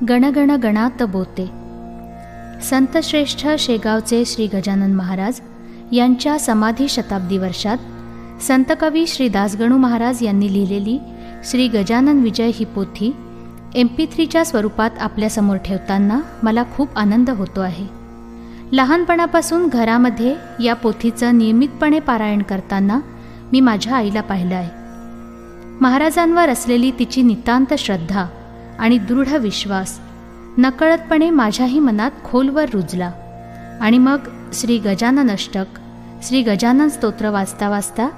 गणगण गणात बोते. संतश्रेष्ठ शेगावचे श्री गजानन महाराज यांच्या समाधी शताब्दी वर्षात संतकवी श्री दासगणू महाराज यांनी लिहिलेली श्री गजानन विजय ही पोथी MP3च्या स्वरूपात आपल्यासमोर ठेवताना मला खूप आनंद होतो आहे. लहानपणापासून घरामध्ये या पोथीचं नियमितपणे पारायण करताना मी माझ्या आईला पाहिलं आहे. महाराजांवर असलेली तिची नितांत श्रद्धा आणि दृढ विश्वास नकळतपणे माझ्याही मनात खोलवर रुजला आणि मग श्री गजानन अष्टक, श्री गजानन स्तोत्र वाचता वाचता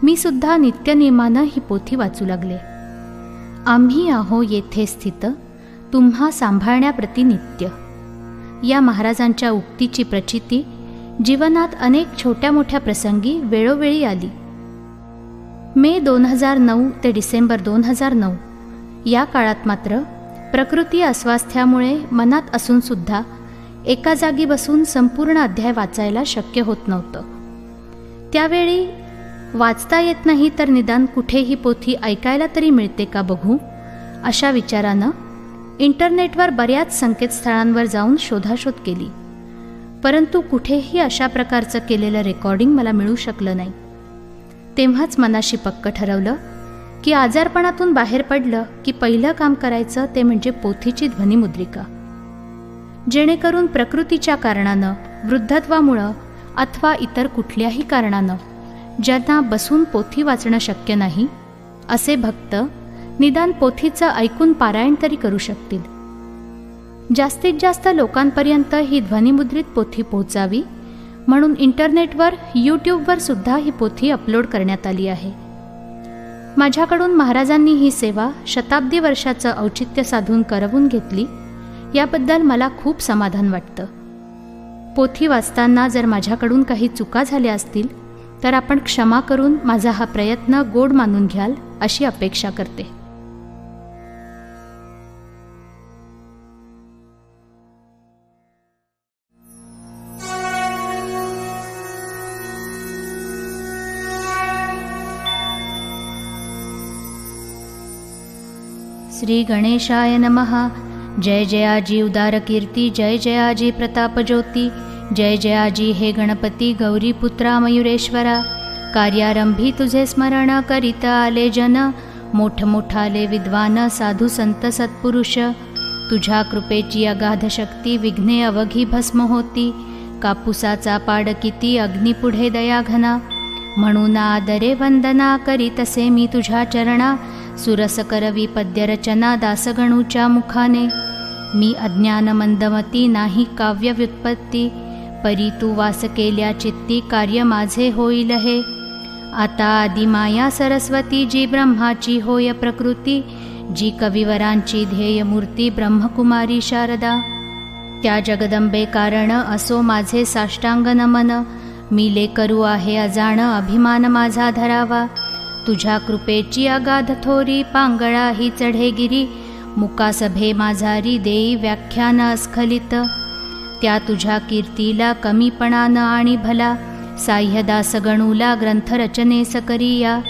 मी सुद्धा नित्यनियमानं ही पोथी वाचू लागले. आम्ही आहो येथे स्थित, तुम्हा सांभाळण्याप्रती नित्य. या महाराजांच्या उक्तीची प्रचिती जीवनात अनेक छोट्या मोठ्या प्रसंगी वेळोवेळी आली. मे 2009 ते डिसेंबर 2009 या काळात मात्र प्रकृती अस्वास्थ्यामुळे मनात असूनसुद्धा एका जागी बसून संपूर्ण अध्याय वाचायला शक्य होत नव्हतं. त्यावेळी वाचता येत नाही तर निदान कुठे ही पोथी ऐकायला तरी मिळते का बघू, अशा विचारानं इंटरनेटवर बऱ्याच संकेतस्थळांवर जाऊन शोधाशोध केली. परंतु कुठेही अशा प्रकारचं केलेलं रेकॉर्डिंग मला मिळू शकलं नाही. तेव्हाच मनाशी पक्क ठरवलं की आजारपणातून बाहेर पडलं की पहिलं काम करायचं ते म्हणजे पोथीची ध्वनिमुद्रिका, जेणेकरून प्रकृतीच्या कारणानं, वृद्धत्वामुळं अथवा इतर कुठल्याही कारणानं ज्यांना बसून पोथी वाचणं शक्य नाही असे भक्त निदान पोथीचं ऐकून पारायण तरी करू शकतील. जास्तीत जास्त लोकांपर्यंत ही ध्वनिमुद्रित पोथी पोहोचावी म्हणून इंटरनेटवर, यूट्यूबवर सुद्धा ही पोथी अपलोड करण्यात आली आहे. माझ्याकडून महाराजांनी ही सेवा शताब्दी वर्षाचं औचित्य साधून करवून घेतली याबद्दल मला खूप समाधान वाटतं. पोथी वाचताना जर माझ्याकडून काही चुका झाल्या असतील तर आपण क्षमा करून माझा हा प्रयत्न गोड मानून घ्याल अशी अपेक्षा करते. श्री गणेशाय नमः. जय जयाजी उदार कीर्ती, जय जयाजी प्रताप ज्योती, जय जयाजी हे गणपती गौरी पुत्रा मयुरेश्वरा. कार्यारंभी तुझे स्मरण करीत आले जन, मोठमोठाले विद्वान साधू संत सत्पुरुष. तुझ्या कृपेची अगाध शक्ती, विघ्ने अवघी भस्म होती. कापुसाचा पाड किती, अग्निपुढे दया घना. म्हणून आदरे वंदना करीतसे मी तुझ्या चरणा. सुरस करवी पद्यरचना दासगणूच्या मुखाने. मी अज्ञान मंदमती, नाही काव्य व्युत्पत्ती. परी तू वास केल्या चित्ती, कार्य माझे होईल हे. आता आदिमाया सरस्वती, जी ब्रह्माची होय प्रकृती. जी कविवरांची ध्येय मूर्ती, ब्रह्मकुमारी शारदा. त्या जगदंबे कारण असो माझे साष्टांग नमन. मी लेकरू आहे अजाण, अभिमान माझा धरावा. तुझ्या कृपेची अगाध थोरी, पांगळा ही चढेगिरी. मुकासभे माझारी, देई व्याख्यान अस्खलित. त्या तुझ्या कीर्तीला कमीपणानं आणि भला, साह्यदास गणूला ग्रंथरचनेस करिया.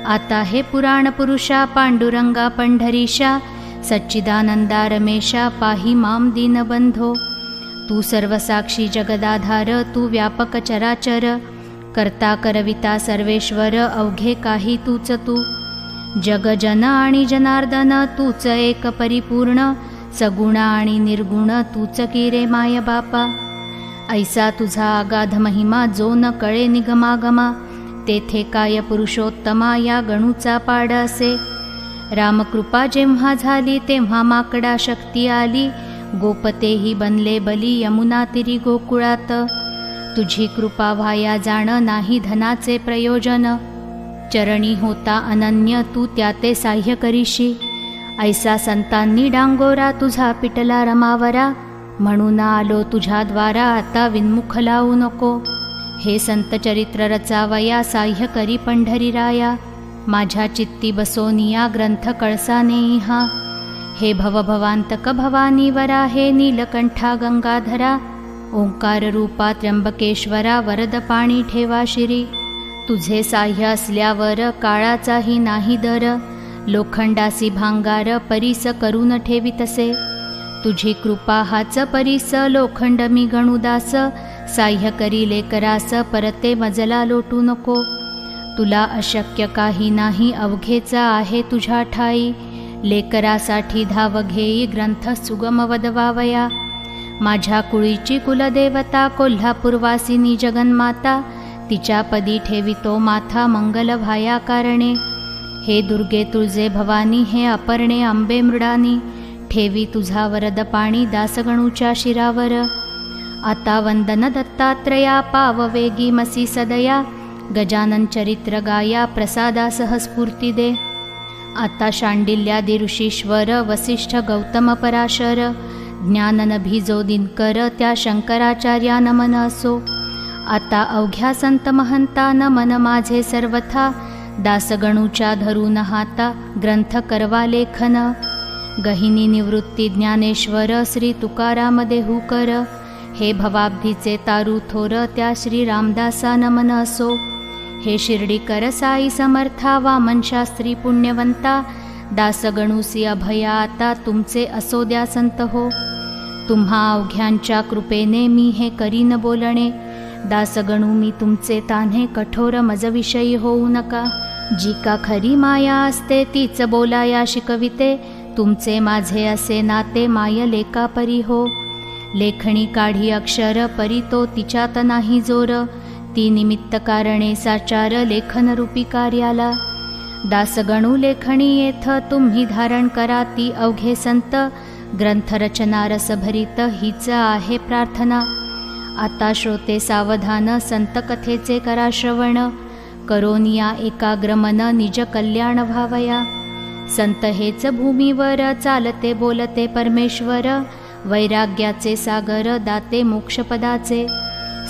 आता हे पुराण पुरुषा, पांडुरंगा पंढरीशा. सच्चिदानंदा रमेशा, पाही माम दीनबंधो. तू सर्वसाक्षी जगदाधार, तू व्यापक चराचर. करता करविता सर्वेश्वर, अवघे काही तूच तू. जग जन आणि जनार्दन, तूच एक परिपूर्ण. सगुण आणि निर्गुण, तूच की रे माय बापा. ऐसा तुझा अगाध महिमा, जो न कळे निगमागमा. तेथे काय पुरुषोत्तमा, या गणूचा पाड असे. रामकृपा जेव्हा झाली, तेव्हा माकडा शक्ती आली. गोपतेही बनले बली, यमुना तिरी गोकुळात. तुझी कृपा व्हाया जाण, नाही धनाचे प्रयोजन. चरणी होता अनन्य, तू त्याते साह्य करीशी. ऐसा संतांनी डांगोरा, तुझा पिटला रमावरा. म्हणून आलो तुझ्या द्वारा, आता विन्मुख लावू नको. हे संत चरित्र रचावया, साह्य करी पंढरीराया. माझ्या चित्ती बसोनिया, ग्रंथ कळसाने इहा. हे भवभवांतक भवानी वरा, हे नीलकंठा गंगाधरा. ओंकार रूपा त्र्यंबकेश्वरा, वरद पाणी ठेवा शिरी. तुझे साह्य असल्यावर काळाचाही नाही दर. लोखंडासी भांगार, परीस करून ठेवी तसे. तुझी कृपा हाच परीस, लोखंड मी गणुदास, साह्य करी लेकरास, परते मजला लोटू नको. तुला अशक्य काही नाही, अवघेचा आहे तुझ्या ठाई. लेकरासाठी धाव घेई, ग्रंथ सुगम वदवावया. माझ्या कुळीची कुलदेवता, कोल्हापूरवासिनी जगन्माता, तिच्या पदी ठेवितो माथा, मंगल व्हाया कारणे. हे दुर्गे तुळजे भवानी, हे अपर्णे अंबे मृडानी, ठेवी तुझा वरद पाणी, दासगणूच्या शिरावर. आता वंदन दत्तात्रया, पाववेगी मसी सदया, गजानन चरित्र गाया, प्रसादासह स्फूर्ती दे. आता शांडिल्यादि ऋषीश्वर, वसिष्ठ गौतम पराशर, ज्ञाननभिजो दिनकर, त्या शंकराचार्या नमन असो. आता अवघ्या संत महंता, नमन माझे सर्वथा, दासगणूच्या धरून हाता, ग्रंथ करवा लेखन. गहिनी निवृत्ती ज्ञानेश्वर, श्री तुकाराम देहूकर, हे भवाब्धीचे तारू थोर, त्या श्री रामदासा नमन असो. हे शिर्डीकर साई समर्था, वामन शास्त्री पुण्यवंता, दासगणूसी अभया आता, तुमचे असो द्या संत हो. तुम्हा अवघ्यांच्या कृपेने मी हे करीन बोलणे, दासगणू मी तुमचे तान्हे, कठोर मजविषयी होऊ नका. जी का खरी माया असते, तीच बोलाया शिकविते, तुमचे माझे असे नाते, माय लेका परी हो. लेखणी काढी अक्षर, परी तो तिच्यात नाही जोर, ती निमित्त कारणे साचार, लेखनरूपी कार्याला. दासगणू लेखणी येथ, तुम्ही धारण करा ती अवघे संत, ग्रंथरचना रसभरित हीच आहे प्रार्थना. आता श्रोते सावधान, संत कथेचे करा श्रवण, करोनिया एकाग्रमन, निज कल्याण व्हावया. संत हेच भूमीवर, चालते बोलते परमेश्वर, वैराग्याचे सागर, दाते मोक्षपदाचे.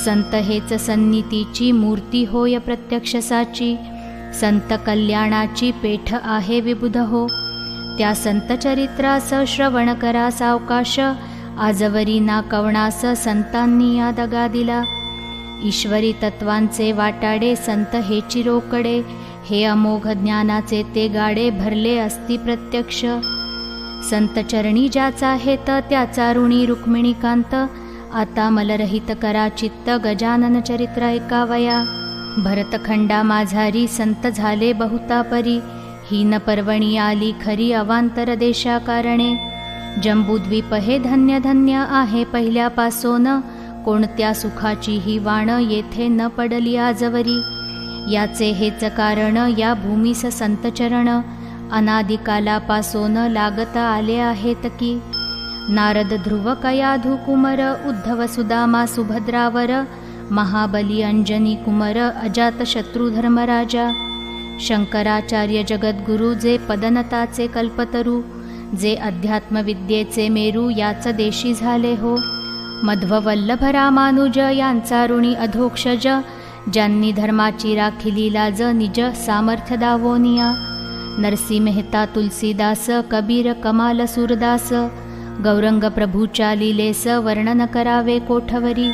संत हेच सन्नितीची मूर्ती होय प्रत्यक्ष साची, संत कल्याणाची पेठ आहे विबुध हो. त्या संत चरित्रास श्रवण करा सावकाश, आजवरी ना कवणास संतांनी या दगा दिला. ईश्वरी तत्वांचे वाटाडे, संत हे चिरोकडे, हे अमोघ ज्ञानाचे ते गाडे, भरले असती प्रत्यक्ष. संत चरणी ज्याचा हेत, त्याचा ऋणी रुक्मिणीकांत, आता मलरहित करा चित्त, गजानन चरित्र ऐकावया. भरतखंडा माझारी, संत झाले बहुता परी, हीन पर्वणी आली खरी, अवांतर देशा कारणे. जंबूद्वीप हे धन्य धन्य आहे पहिल्यापासोन, कोणत्या सुखाची ही वाण, येथे न पडली आजवरी. याचे हेच कारण, या भूमीस संतचरण, अनादिकालापासोन लागत आले आहेत की. नारद ध्रुव कयाधू कुमर, उद्धव सुदामा सुभद्रावर, महाबली अंजनी कुमर, अजात शत्रू धर्मराजा. शंकराचार्य जगद्गुरु, जे पदनताचे कल्पतरू, जे अध्यात्मविद्येचे मेरू, याच देशी झाले हो. मध्ववल्लभ रामानुज, यांचा ऋणी अधोक्षज, ज्यांनी धर्माची राखिली लाज, निज सामर्थ्य दावोनिया. नरसी मेहता तुलसीदास, कबीर कमाल सूरदास, गौरंग प्रभूच्या लीलेस, वर्णन करावे कोठवरी.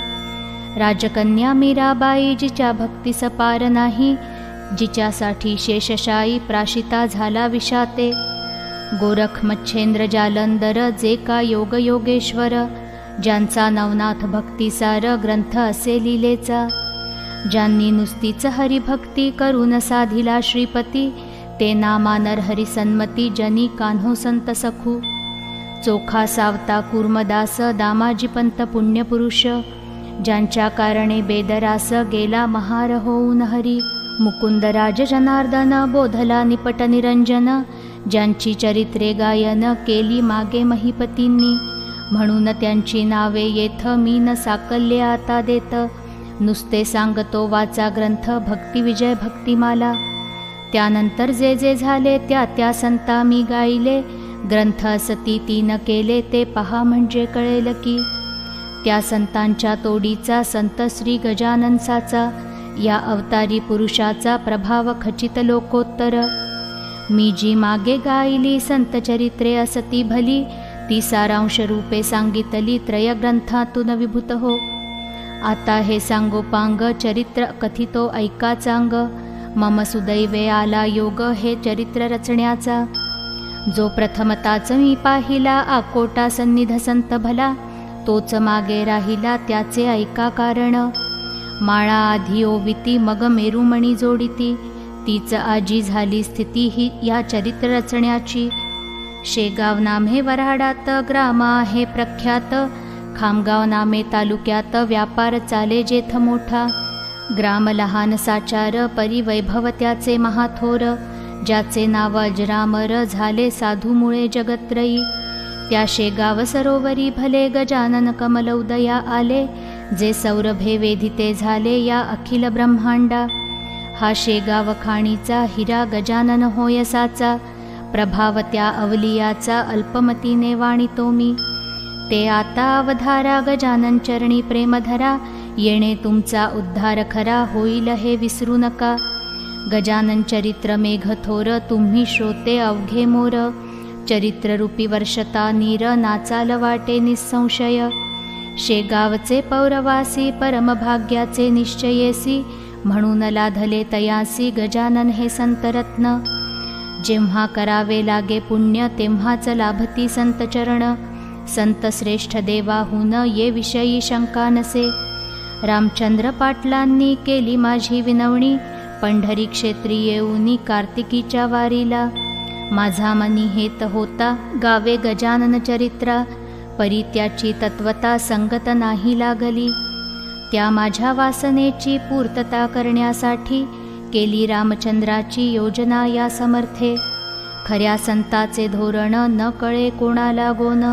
राजकन्या मीराबाई, जिच्या भक्तीस पार नाही, जिच्यासाठी शेषशायी प्राशिता झाला विषाते. गोरख मच्छेंद्र जालंधर, जे का योग योगेश्वर, ज्यांचा नवनाथ भक्तिसार, ग्रंथ असे लीलेचा. ज्यांनी नुसतीच हरिभक्ती, करून साधिला श्रीपती, ते नामा नरहरी सन्मती, जनी कान्हो संत सखू. चोखा सावता कुर्मदास, दामाजी पंत पुण्यपुरुष, ज्यांच्या कारणे बेदरास, गेला महार होऊन हरी. मुकुंदराज जनार्दन, बोधला निपट निरंजन, ज्यांची चरित्रे गायन, केली मागे महिपतींनी. म्हणून त्यांची नावे येथ, मी न साकल्ये आता देत, नुसते सांगतो वाचा ग्रंथ, भक्तिविजय भक्तिमाला. त्यानंतर जे जे झाले, त्या त्या संता मी गायले, ग्रंथ असती तीन केले, ते पहा म्हणजे कळेल की. त्या संतांच्या तोडीचा, संत श्री गजाननसाचा, या अवतारी पुरुषाचा प्रभाव खचित लोकोत्तर. मी जी मागे गायली संत चरित्रे असती भली, ती सारांश रूपे सांगितली त्रयग्रंथातून विभूत हो. आता हे सांगोपांग चरित्र कथितो ऐका चांग, मम सुदैवे आला योग हे चरित्र रचण्याचा. जो प्रथमताच मी पाहिला, आकोटा सन्निध संत भला, तोच मागे राहिला त्याचे ऐका कारण. माळा आधी ओविती मग मेरुमणी जोडिती, तीच आजी झाली स्थिती ही या चरित्र रचण्याची. शेगाव नामे वऱ्हाडात ग्राम आहे प्रख्यात, खामगाव नामे तालुक्यात व्यापार चाले जेथ मोठा. ग्राम लहान साचार परिवैभव त्याचे महाथोर, ज्याचे नाव अजरामर झाले साधूमुळे जगत्रयी. त्या शेगाव सरोवरी भले गजानन कमल उदया आले, जे सौरभे वेधिते झाले या अखिल ब्रह्मांडा. हा शेगाव खाणीचा हिरा गजानन होयसाचा, प्रभाव त्या अवलियाचा अल्पमतीने वाणितो मी. ते आता अवधारा गजानन चरणी प्रेमधरा, येणे तुमचा उद्धार खरा होईल हे विसरू नका. गजानन चरित्र मेघथोर तुम्ही श्रोते अवघे मोर, चरित्ररूपी वर्षता नीर नाचाल वाटे निसंशय. शेगावचे पौरवासी परमभाग्याचे निश्चयेसी, म्हणून लाधले तयासी गजानन हे संतरत्न. जेव्हा करावे लागे पुण्य तेव्हाच लाभती संतचरण, संत श्रेष्ठ देवाहून ये विषयी शंका नसे. रामचंद्र पाटलांनी केली माझी विनवणी, पंढरी क्षेत्री येऊनी कार्तिकीच्या वारीला. माझा मनी हेत होता गावे गजानन चरित्रा, परी त्याची तत्वता संगत नाही लागली. त्या माझ्या वासनेची पूर्तता करण्यासाठी केली रामचंद्राची योजना या समर्थे. खऱ्या संताचे धोरण न कळे कोणाला गोन,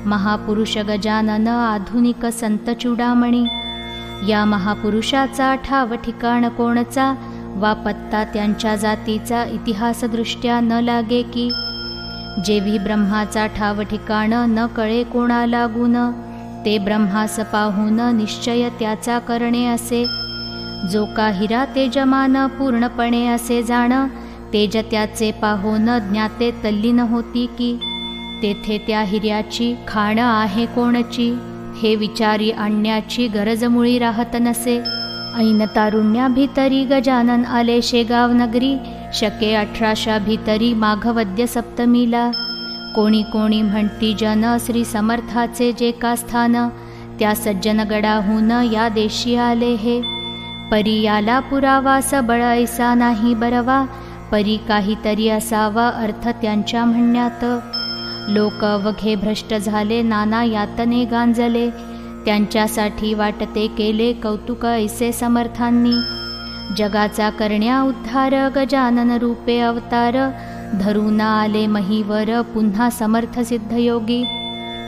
महापुरुष गजानन आधुनिक संत चूडामणी. या महापुरुषाचा ठाव ठिकाण कोणचा, वा पत्ता त्यांच्या जातीचा इतिहासदृष्ट्या न लागे की. जेवी ब्रह्माचा ठाव ठिकाण न कळे कोणाला गुण, ते ब्रह्मास पाहून निश्चय त्याचा करणे असे. जो का हिरा तेजमान पूर्णपणे असे जाण, तेज त्याचे पाहून ज्ञाते तल्लीन होती की. तेथे त्या हिऱ्याची खाण आहे कोणची, हे विचारी आणण्याची गरज मुळी राहत नसे. ऐन तारुण्या भीतरी गजानन आले शेगाव नगरी, शके 1800 भीतरी माघवद्य सप्तमीला. कोणी कोणी म्हणती जन श्री समर्थाचे जे का स्थान, त्या सज्जनगडाहून या देशी आले हे. परी याला पुरावा सबळ ऐसा नाही बरवा, परी काहीतरी असावा अर्थ त्यांच्या म्हणण्यात. लोक अवघे भ्रष्ट झाले नाना यातने गांजले, त्यांच्यासाठी वाटते केले कौतुक ऐसे समर्थांनी. जगाचा करण्या उद्धार गजानन रूपे अवतार, धरून आले महीवर पुन्हा समर्थ सिद्धयोगी.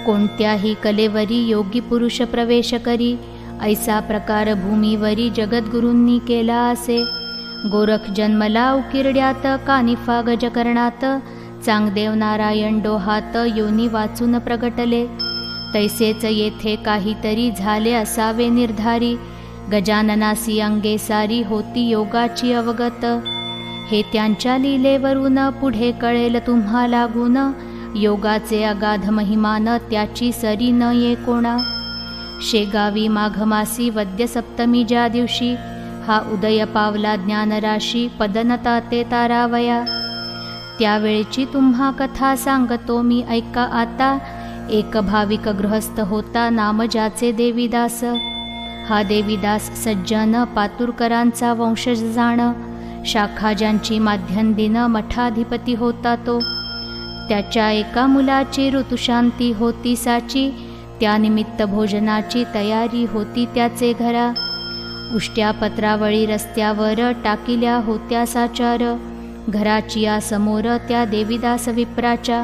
कोणत्याही कलेवरी योगी पुरुष प्रवेश करी, ऐसा प्रकार भूमीवरी जगद्गुरूंनी केला असे. गोरख जन्मला उकिरड्यात, कानिफा गजकर्णात, चांगदेव नारायण डोहात योनी वाचून प्रगटले. तैसेच येथे काहीतरी झाले असावे निर्धारी, गजाननासी अंगे सारी होती योगाची अवगत. हे त्यांच्या लीलेवरून पुढे कळेल तुम्हा लागून, योगाचे अगाध महिमान त्याची सरी न ये कोणा. शेगावी माघमासी वद्य सप्तमी ज्या दिवशी, हा उदय पावला ज्ञानराशी पदनता ते तारावया. त्यावेळची तुम्हा कथा सांगतो मी ऐका आता. एक भाविक गृहस्थ होता नाम ज्याचे देवीदास. हा देवीदास सज्जन पातुरकरांचा वंशज जाण, शाखा ज्यांची माध्यंदिन मठाधिपती होता तो. त्याच्या एका मुलाची ऋतुशांती होती साची, त्यानिमित्त भोजनाची तयारी होती त्याचे घरा. उष्ट्या पत्रावळी रस्त्यावर टाकिल्या होत्या साचार, घराची या समोर त्या देवीदास विप्राच्या.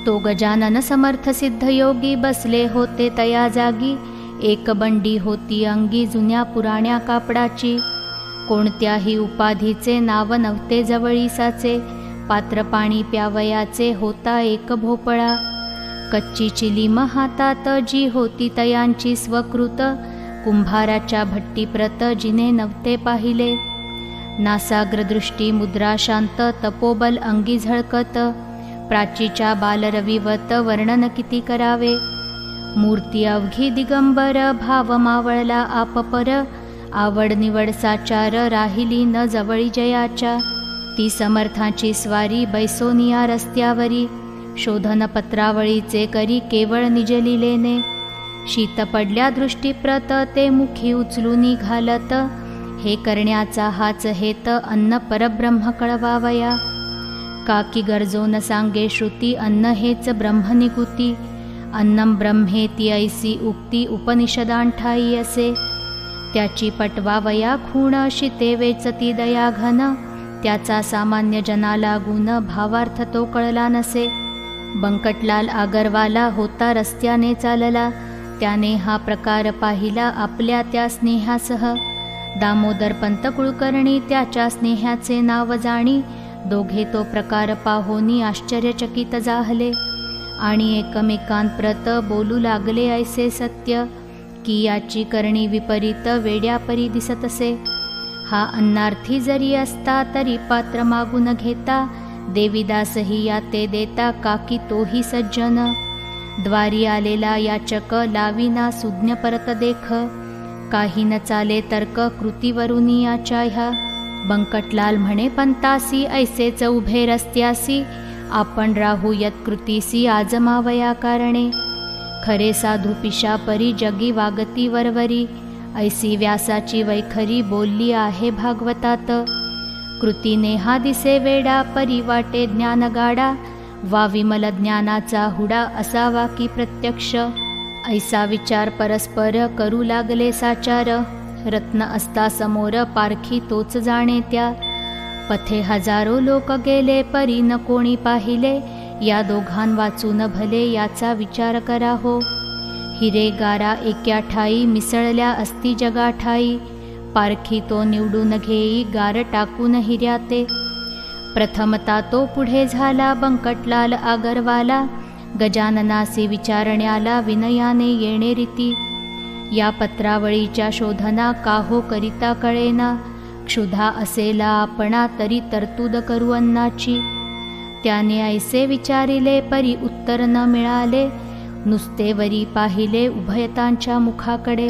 तो गजानन समर्थ सिद्धयोगी बसले होते तया जागी, एक बंडी होती अंगी जुन्या पुराण्या कापडाची. कोणत्याही उपाधीचे नाव नव्हते जवळीसाचे, पात्र पाणी प्यावयाचे होता एक भोपळा. कच्ची चिलीम हातात जी होती तयांची स्वकृत, कुंभाराच्या भट्टीप्रत जिने नव्हते पाहिले. नासाग्रदृष्टी मुद्रा शांत तपोबल अंगी झळकत, प्राचीच्या बालरविवत वर्णन किती करावे. मूर्ती अवघी दिगंबर भाव मावळला आपपर, आवड निवड साचार राहिली न जवळी जयाच्या. ती समर्थांची स्वारी बैसोनिया रस्त्यावरी, शोधन पत्रावळीचे करी केवळ निज लिलेने. शीत पडल्या दृष्टीप्रत ते मुखी उचलून घालत, हे करण्याचा हाच हेत अन्न परब्रह्म कळवावया. काकी गरजोन सांगे श्रुती, अन्न हेच ब्रह्मनिकुती. अन्नम ब्रह्मेती ऐसी उक्ती उपनिषदांठाई असे. त्याची पटवावया खूण शिते वेचती दया घन, त्याचा सामान्य जनाला गुण भावार्थ तो कळला नसे. बंकटलाल आगरवाला होता रस्त्याने चालला, त्याने हा प्रकार पाहिला आपल्या त्या स्नेहासह. दामोदर पंत कुलकर्णी त्याच्या स्नेहाचे नाव जाणी, दोघे तो प्रकार पाहोनी आश्चर्यचकित जाहले. आणि एकमेकांप्रत बोलू लागले ऐसे सत्य, की याची करणी विपरीत वेड्यापरी दिसतसे. हा अन्नार्थी जरी असता तरी पात्र मागून घेता, देवीदासही याते देता काकी तोही सज्जन. द्वारी आलेला याचक लाविना सुज्ञ परत देख, काही न चाले तर्क कृतीवरून याच्या ह्या. बंकटलाल म्हणे पंतासी, ऐसेच उभे रस्त्यासी, आपण राहू यत्कृतीसी आजमावया कारणे. खरे साधू पिशापरी जगी वागती वरवरी, ऐसी व्यासाची वैखरी बोलली आहे भागवतात. कृतीने हा दिसे वेडा, परी वाटे ज्ञान गाडा, वा विमल ज्ञानाचा हुडा असावा की प्रत्यक्ष. ऐसा विचार परस्पर करू लागले साचार, रत्न असता समोर पारखी तोच जाणे त्या. पथे हजारो लोक गेले परी न कोणी पाहिले, या दोघां वाचून भले याचा विचार करा हो. हिरे गारा एक्या ठाई मिसळल्या असती जगाठाई, पारखी तो निवडून घेई गार टाकून हिऱ्याते. प्रथमता तो पुढे झाला बंकटलाल आगरवाला, गजाननासी विचारण्याला विनयाने येणे रीती. या पत्रावळीच्या शोधना काहो करिता कळेना, क्षुधा असेला आपणा तरी तरतूद करू अन्नाची. त्याने ऐसे विचारिले परी उत्तर न मिळाले, नुसते वरी पाहिले उभयतांच्या मुखाकडे.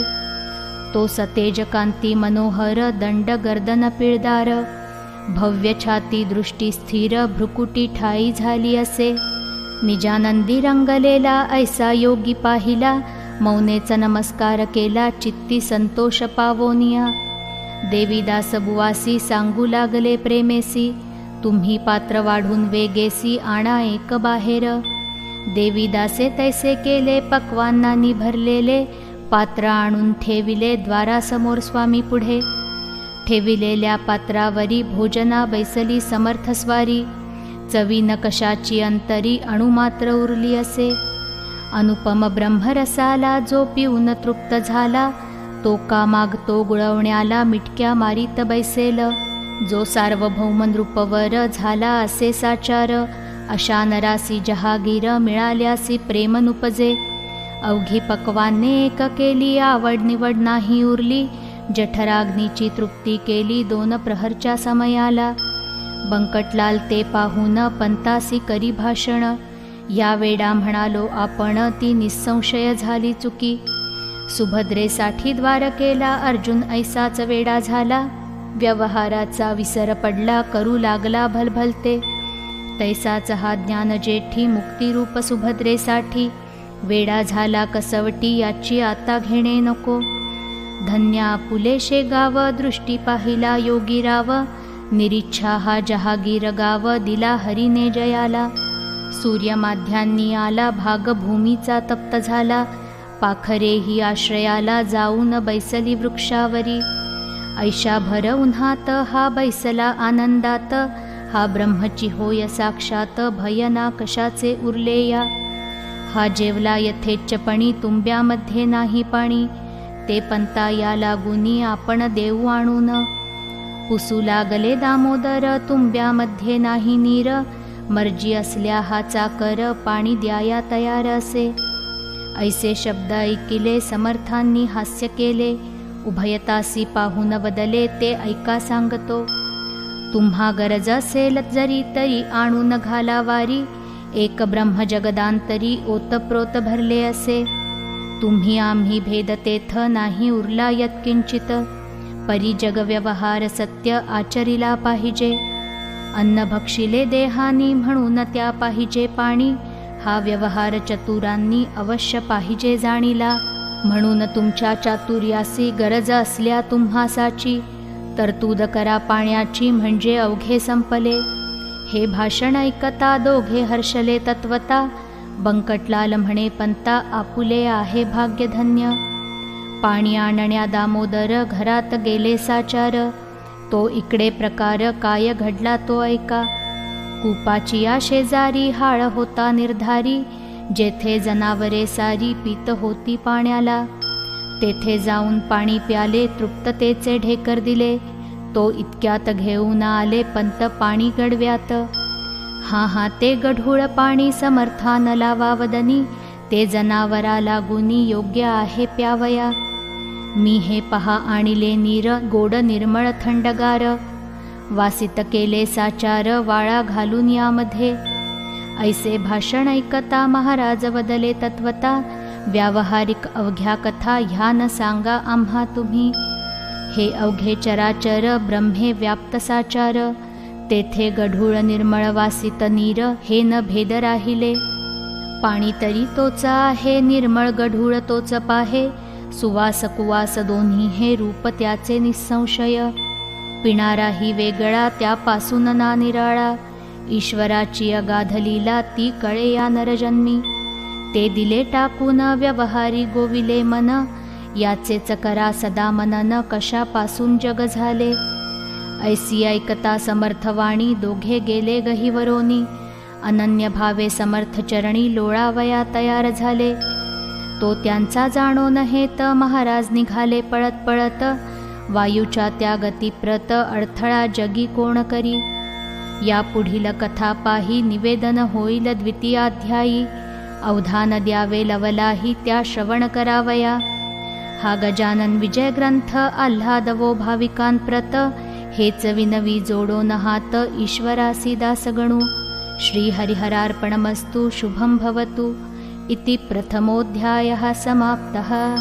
तो सतेज कांती मनोहर दंड गर्दन पिळदार, भव्य छाती दृष्टी स्थिर भ्रुकुटी ठाई झाली असे. निजानंदी रंगलेला ऐसा योगी पाहिला, मौनेचा नमस्कार केला चित्ती संतोष पावोनिया. देवीदास बुवासी सांगू लागले प्रेमेसी, तुम्ही पात्र वाढून वेगेसी आणा एक बाहेर. देवीदासे तैसे केले पक्वांनानी भरलेले, पात्र आणून ठेविले द्वारासमोर स्वामी पुढे. ठेविलेल्या पात्रावरी भोजना बैसली समर्थ स्वारी, चवी न कशाची अंतरी अणुमात्र उरली असे. अनुपम ब्रह्मरसाला जो पिऊन तृप्त झाला, तो का मागतो गुळवण्याला मिटक्या मारीत बैसेल. जो सार्वभौम नृपवर झाला असे साचार, अशा नरासी जहागीर मिळाल्यासी प्रेम नुपजे. अवघी पक्वाने एक केली आवड निवड नाही उरली, जठराग्नीची तृप्ती केली 2 प्रहरच्या समयाला. बंकटलाल ते पाहून पंतासी करी भाषण, या वेडा म्हणालो आपण ती निसंशय झाली चुकी. सुभद्रेसाठी द्वार केला अर्जुन ऐसाच वेडा झाला, व्यवहाराचा विसर पडला करू लागला भलभलते. तैसाच हा ज्ञान जेठी मुक्तिरूप सुभद्रेसाठी, वेडा झाला कसवटी याची आता घेणे नको. धन्या पुलेशे गाव दृष्टी पाहिला योगीराव, निरीच्छा हा जहागीर गाव दिला हरीने जयाला. सूर्यमाध्यांनी आला भाग भूमीचा तप्त झाला, पाखरेही आश्रयाला जाऊन बैसली वृक्षावरी. ऐशा भर उन्हात हा बैसला आनंदात, हा ब्रह्मची होय साक्षात भयना कशाचे उरले या. हा जेवला यथेच्छपणी तुंब्यामध्ये नाही पाणी, ते पंता या लागुनी आपण देऊ आणून. पुसू लागले दामोदर तुंब्यामध्ये नाही नीर, मर्जी असल्या हा चाकर पाणी द्याया तयार असे. ऐसे शब्द ऐकिले समर्थांनी हास्य केले, उभयतासी पाहून बदले ते ऐका सांगतो. तुम्हा गरज असेल जरी तरी आणून घाला वारी, एक ब्रह्म जगदांतरी ओतप्रोत भरले असे. तुम्ही आम्ही भेद तेथ नाही उरला यत्किंचित, परी जग व्यवहार सत्य आचरिला पाहिजे. अन्न भक्षिले देहानी म्हणून त्या पाहिजे पाणी, हा व्यवहार चतुरांनी अवश्य पाहिजे जाणीला. म्हणून तुमच्या चातुर्यासी गरज असल्या तुम्हासाची, तरतूद करा पाण्याची म्हणजे अवघे संपले. हे भाषण ऐकता दोघे हर्षले तत्वता, बंकटलाल म्हणे पंता आपुले आहे भाग्यधन्य. पाणी आणण्या दामोदर घरात गेले साचार, तो इकडे प्रकार काय घडला तो ऐका. कूपाची या शेजारी हाळ होता निर्धारी, जेथे जनावरे सारी पीत होती पाण्याला. तेथे जाऊन पाणी प्याले तृप्ततेचे ढेकर दिले, तो इतक्यात घेऊन आले पंत पाणी गडव्यात. हा ते गढूळ पाणी समर्थान लावावदनी, ते जनावरा लागुनी योग्य आहे प्यावया. मी हे पहा आणिले नीर गोड निर्मळ थंडगार, वासित केले साचार वाळा घालून यामध्ये. ऐसे भाषण ऐकता महाराज वदले तत्वता, व्यावहारिक अवघ्या कथा ह्या न सांगा आम्हा तुम्ही. हे अवघे चराचर ब्रह्मे व्याप्त साचार, तेथे गढूळ निर्मळ वासित नीर हे न भेद राहिले. पाणी तरी तोच आहे निर्मळ गढूळ तोच पाहे, सुवास कुवास दोन्ही हे रूप त्याचे निसंशय. पिणाराही वेगळा त्यापासून ना निराळा, ईश्वराची अगाध लीला ती कळे या नरजन्मी. ते दिले टाकून व्यवहारी गोविले मन, याचेच करा सदा मनन कशापासून जग झाले. ऐसी ऐकता समर्थवाणी दोघे गेले गहिवरोनी, अनन्य भावे समर्थ चरणी लोळावया तयार झाले. तो त्यांचा जाणो नहेत महाराज निघाले पळत पळत, वायूच्या त्या गतिप्रत अडथळा जगी कोण करी. या पुढील कथा पाही निवेदन होईल द्वितीयाध्यायी, अवधान द्यावे लवलाही त्या श्रवण करावया. हा गजानन विजय ग्रंथ आल्हादवो भाविकांप्रत, हेच विनवी जोडोन हात ईश्वरासी दासगणू. श्री हरिहरार्पणमस्तु. शुभं भवतु. इति प्रथमोऽध्यायः समाप्तः.